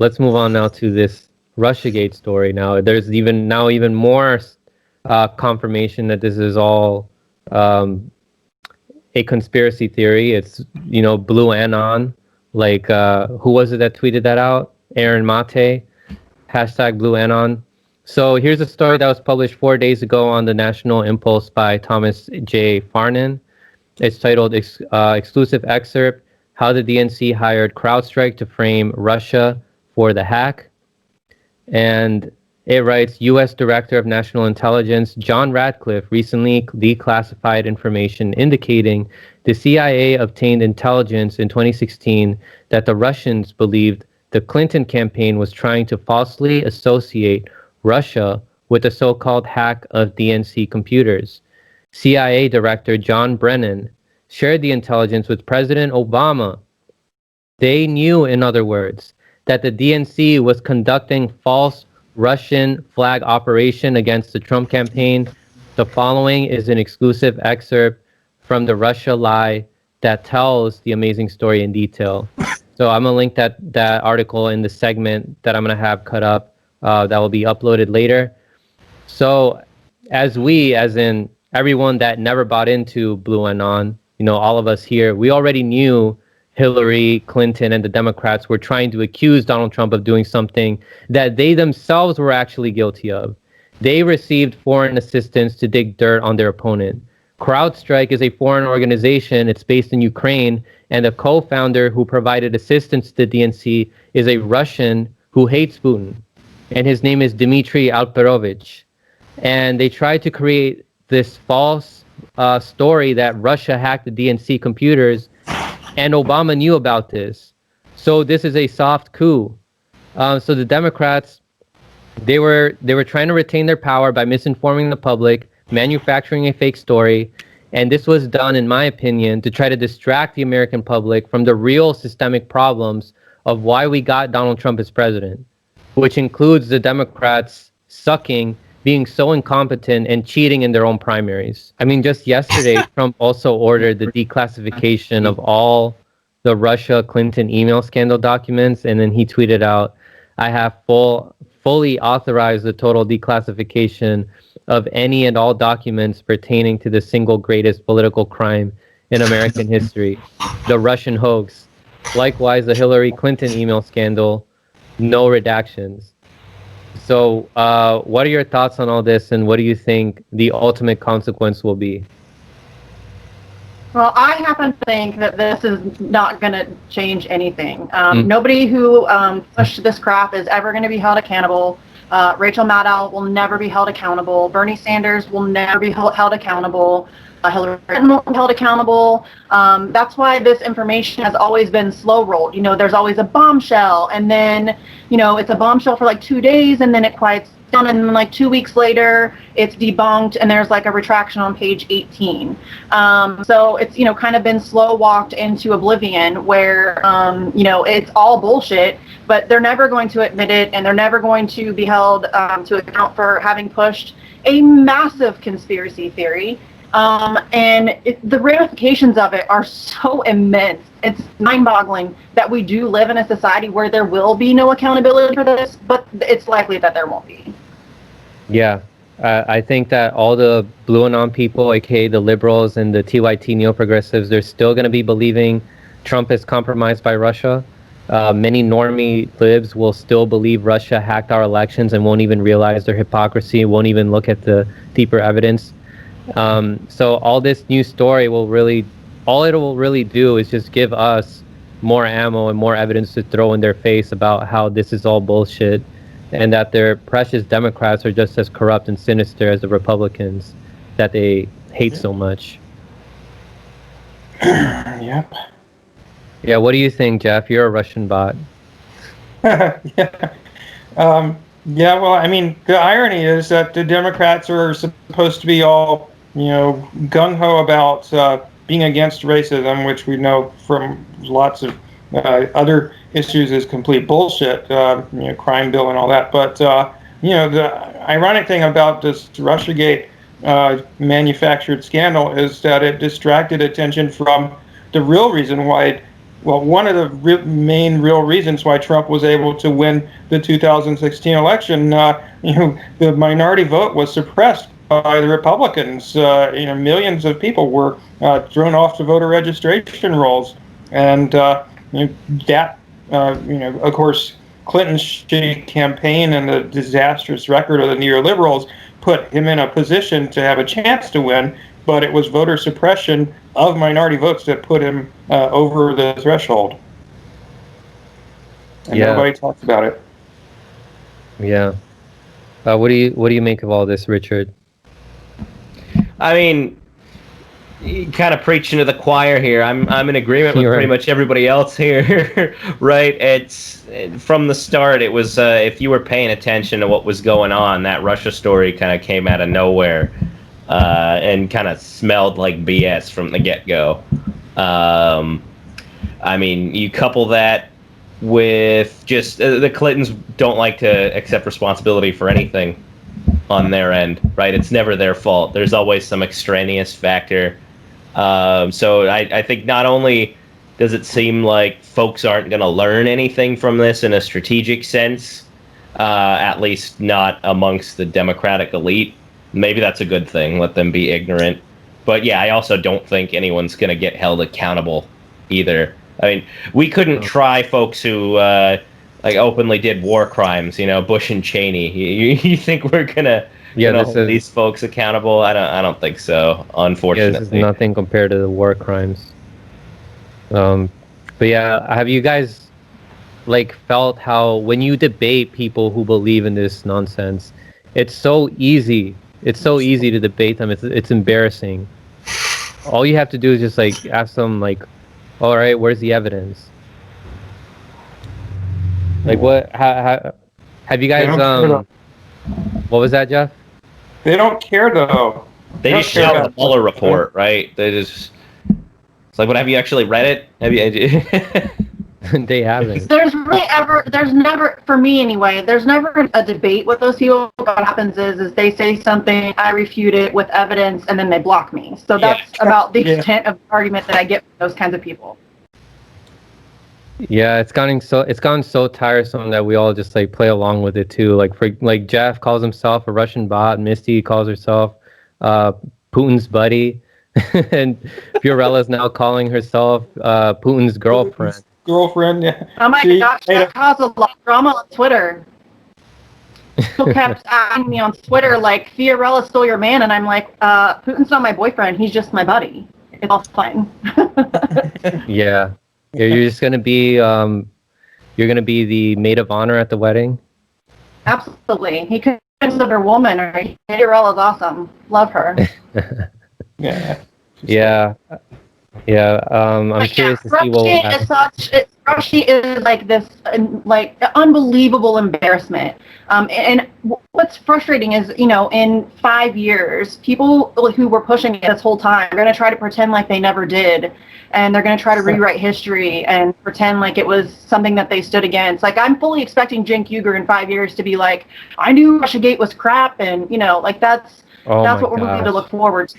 let's move on now to this Russiagate story. Now, there's even more confirmation that this is all a conspiracy theory. It's, Blue Anon. Like, who was it that tweeted that out? Aaron Mate, hashtag Blue Anon. So here's a story that was published 4 days ago on the National Impulse by Thomas J. Farnan. It's titled Exclusive Excerpt, How the DNC Hired CrowdStrike to Frame Russia for the Hack. And it writes, U.S. Director of National Intelligence John Ratcliffe recently declassified information indicating the CIA obtained intelligence in 2016 that the Russians believed the Clinton campaign was trying to falsely associate Russia with the so-called hack of DNC computers. CIA Director John Brennan shared the intelligence with President Obama. They knew, in other words, that the DNC was conducting false Russian flag operation against the Trump campaign. The following is an exclusive excerpt from the Russia Lie that tells the amazing story in detail. So I'm going to link that article in the segment that I'm going to have cut up that will be uploaded later. So as in everyone that never bought into Blue Anon, all of us here, we already knew Hillary Clinton and the Democrats were trying to accuse Donald Trump of doing something that they themselves were actually guilty of. They received foreign assistance to dig dirt on their opponent. CrowdStrike is a foreign organization. It's based in Ukraine, and the co-founder who provided assistance to the DNC is a Russian who hates Putin, and his name is Dmitry Alperovich. And they tried to create this false story that Russia hacked the DNC computers, and Obama knew about this. So this is a soft coup. So the Democrats, they were trying to retain their power by misinforming the public, manufacturing a fake story, and this was done, in my opinion, to try to distract the American public from the real systemic problems of why we got Donald Trump as president, which includes the Democrats sucking, being so incompetent, and cheating in their own primaries. I mean, just yesterday, Trump also ordered the declassification of all the Russia-Clinton email scandal documents, and then he tweeted out, I have fully authorized the total declassification of any and all documents pertaining to the single greatest political crime in American history, the Russian hoax. Likewise, the Hillary Clinton email scandal, no redactions. So what are your thoughts on all this, and what do you think the ultimate consequence will be? Well, I happen to think that this is not going to change anything. Nobody who pushed this crap is ever going to be held accountable. Rachel Maddow will never be held accountable. Bernie Sanders will never be held accountable. Hillary Clinton will be held accountable. That's why this information has always been slow rolled. There's always a bombshell, and then, it's a bombshell for like 2 days, and then it quiets down, and then like 2 weeks later, it's debunked, and there's like a retraction on page 18. So it's, kind of been slow walked into oblivion where, it's all bullshit, but they're never going to admit it, and they're never going to be held to account for having pushed a massive conspiracy theory. The ramifications of it are so immense. It's mind-boggling that we do live in a society where there will be no accountability for this, but it's likely that there won't be. Yeah, I think that all the Blue Anon people, aka the liberals and the TYT neo-progressives, they're still going to be believing Trump is compromised by Russia. Many normie libs will still believe Russia hacked our elections and won't even realize their hypocrisy, won't even look at the deeper evidence. So all this new story will really do is just give us more ammo and more evidence to throw in their face about how this is all bullshit, and that their precious Democrats are just as corrupt and sinister as the Republicans that they hate so much. Yep. Yeah, what do you think, Jeff? You're a Russian bot. Yeah. Well, I mean, the irony is that the Democrats are supposed to be all, gung-ho about being against racism, which we know from lots of other issues is complete bullshit, crime bill and all that. But, the ironic thing about this Russiagate manufactured scandal is that it distracted attention from the real reason why well, one of the main real reasons why Trump was able to win the 2016 election, the minority vote was suppressed by the Republicans. Millions of people were thrown off the voter registration rolls, and that, of course, Clinton's shitty campaign and the disastrous record of the neoliberals put him in a position to have a chance to win, but it was voter suppression of minority votes that put him over the threshold. And nobody talks about it. Yeah. What do you make of all this, Richard? I mean, kind of preaching to the choir here. I'm in agreement with pretty much everybody else here, right? It's from the start. It was if you were paying attention to what was going on, that Russia story kind of came out of nowhere, and kind of smelled like BS from the get-go. I mean, you couple that with just the Clintons don't like to accept responsibility for anything on their end, right? It's never their fault. There's always some extraneous factor. So I think not only does it seem like folks aren't going to learn anything from this in a strategic sense, at least not amongst the Democratic elite. Maybe that's a good thing. Let them be ignorant. But yeah, I also don't think anyone's going to get held accountable either. I mean, we couldn't try folks who like openly did war crimes, Bush and Cheney. You think we're gonna hold these folks accountable? I don't think so, unfortunately. Yeah, this is nothing compared to the war crimes. But yeah, have you guys felt how when you debate people who believe in this nonsense, it's so easy. It's so easy to debate them. It's embarrassing. All you have to do is just ask them all right, where's the evidence? What? How have you guys? What was that, Jeff? They don't care though. They just show the Mueller report, right? They just. It's what have you actually read it? Have you? They haven't. There's never, for me anyway, there's never a debate with those people. What happens is they say something, I refute it with evidence, and then they block me. So that's about the extent of the argument that I get from those kinds of people. Yeah, it's gotten so tiresome that we all just play along with it too. Jeff calls himself a Russian bot, Misty calls herself Putin's buddy, and Fiorella's now calling herself Putin's girlfriend. Yeah. Oh my gosh, that caused a lot of drama on Twitter. People kept asking me on Twitter, Fiorella stole your man, and I'm like, Putin's not my boyfriend, he's just my buddy. It's all fine. Yeah. You're just gonna be the maid of honor at the wedding? Absolutely. He could consider a woman, or Fiorella's awesome. Love her. Yeah. Yeah. Yeah, I'm curious to see what will happen. Russia is this unbelievable embarrassment. And what's frustrating is, in 5 years, people who were pushing it this whole time are going to try to pretend like they never did. And they're going to try to rewrite history and pretend like it was something that they stood against. I'm fully expecting Cenk Uygur in 5 years to be like, I knew Russiagate was crap. And, that's what we're going to look forward to.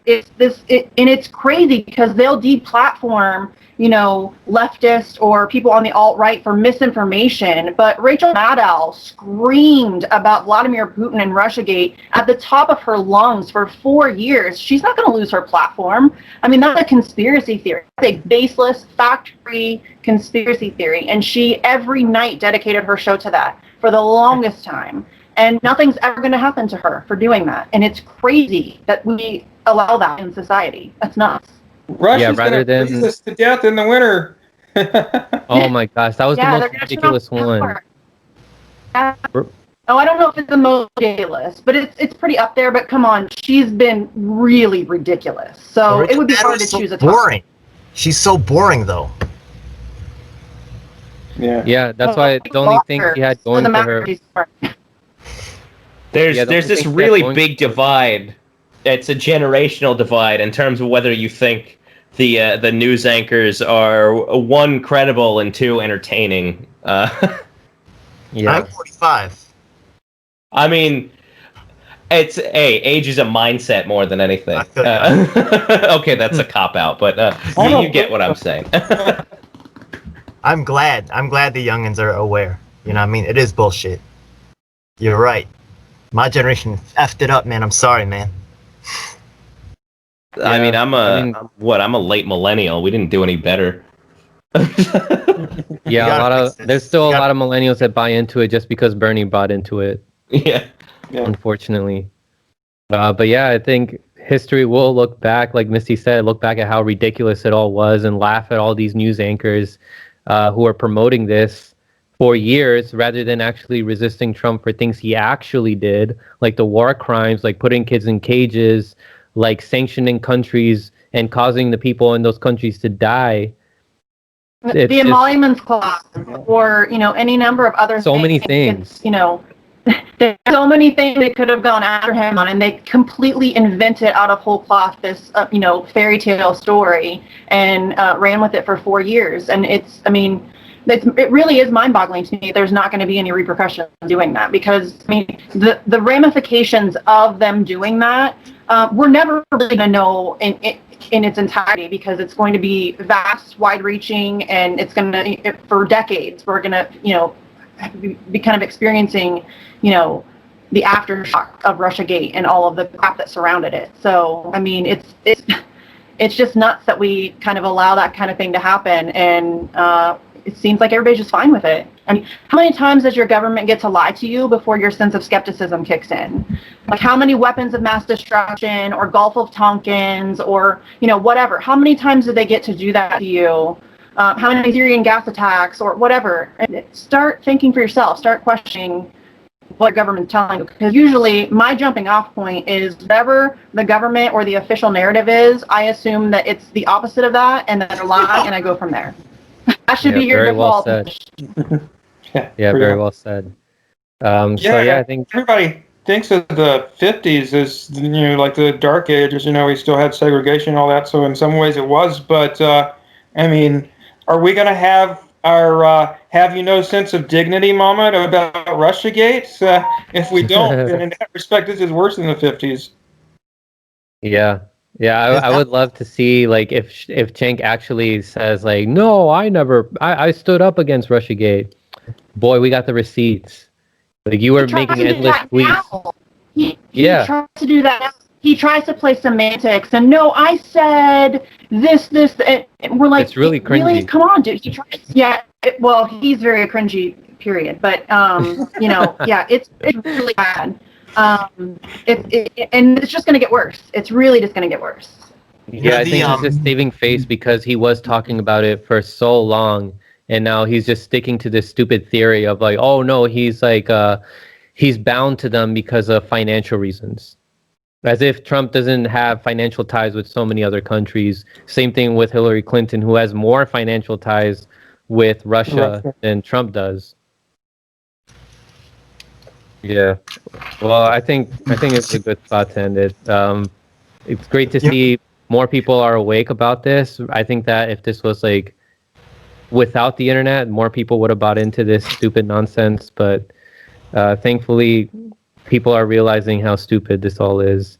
It's crazy because they'll deplatform, leftists or people on the alt-right for misinformation. But Rachel Maddow screamed about Vladimir Putin and Russiagate at the top of her lungs for 4 years. She's not going to lose her platform. I mean, that's a conspiracy theory. That's a baseless, fact-free conspiracy theory. And she every night dedicated her show to that for the longest time. And nothing's ever going to happen to her for doing that. And it's crazy that we allow that in society. That's nuts. Russia's going to freeze us to death in the winter. Oh my gosh, that was the most ridiculous one. Oh, I don't know if it's the most ridiculous, but it's pretty up there. But come on, she's been really ridiculous. So it would be hard to choose a top. Boring. She's so boring, though. Yeah. Yeah, that's why the only thing she had going for her. There's this really big divide. It's a generational divide in terms of whether you think the news anchors are one, credible, and two, entertaining. Yeah. I'm 45. I mean, age is a mindset more than anything. I feel Okay, that's a cop out, but you get what I'm saying. I'm glad the youngins are aware. You know what I mean? It is bullshit. You're right. My generation effed it up, man. I'm sorry, man. I mean, I'm a late millennial. We didn't do any better. Yeah, there's still a lot of millennials that buy into it just because Bernie bought into it. Yeah. Unfortunately. But yeah, I think history will look back, like Misty said, look back at how ridiculous it all was and laugh at all these news anchors who are promoting this for years rather than actually resisting Trump for things he actually did, like the war crimes, like putting kids in cages, like sanctioning countries and causing the people in those countries to die. The emoluments clause, or any number of other so many things. There's so many things they could have gone after him on, and they completely invented out of whole cloth this fairy tale story and ran with it for 4 years. And it really is mind-boggling to me. There's not going to be any repercussions doing that, because the ramifications of them doing that, we're never really going to know in its entirety, because it's going to be vast, wide-reaching, and it's going to, for decades, we're going to be kind of experiencing the aftershock of Russiagate and all of the crap that surrounded it. So it's just nuts that we kind of allow that kind of thing to happen, and it seems like everybody's just fine with it. I mean, how many times does your government get to lie to you before your sense of skepticism kicks in? Like, how many weapons of mass destruction or Gulf of Tonkins or, whatever? How many times did they get to do that to you? How many Syrian gas attacks or whatever? And start thinking for yourself. Start questioning what government's telling you. Because usually my jumping off point is whatever the government or the official narrative is, I assume that it's the opposite of that and that they're lying, and I go from there. That should be your default. Well said. Very well said. I think everybody thinks of the 50s as like the dark ages. We still had segregation and all that. So in some ways it was, but are we going to have our have you no sense of dignity moment about Russiagate? If we don't, then in that respect, this is worse than the 50s. Yeah. I would love to see, like, if Cenk actually says, like, no, I stood up against Russiagate. Boy, we got the receipts. Like, you were making endless tweets. He tries to do that now. He tries to play semantics, and no, I said this, and we're like, it's really cringy. Really? Come on, dude. He tries. Yeah. He's very cringy. Period. But it's really bad. And it's just going to get worse. It's really just going to get worse. Yeah, I think he's just saving face because he was talking about it for so long, and now he's just sticking to this stupid theory of like, oh no, he's like, he's bound to them because of financial reasons. As if Trump doesn't have financial ties with so many other countries. Same thing with Hillary Clinton, who has more financial ties with Russia than Trump does. Yeah. Well, I think it's a good spot to end it. It's great to see more people are awake about this. I think that if this was like without the internet, more people would have bought into this stupid nonsense. But thankfully, people are realizing how stupid this all is.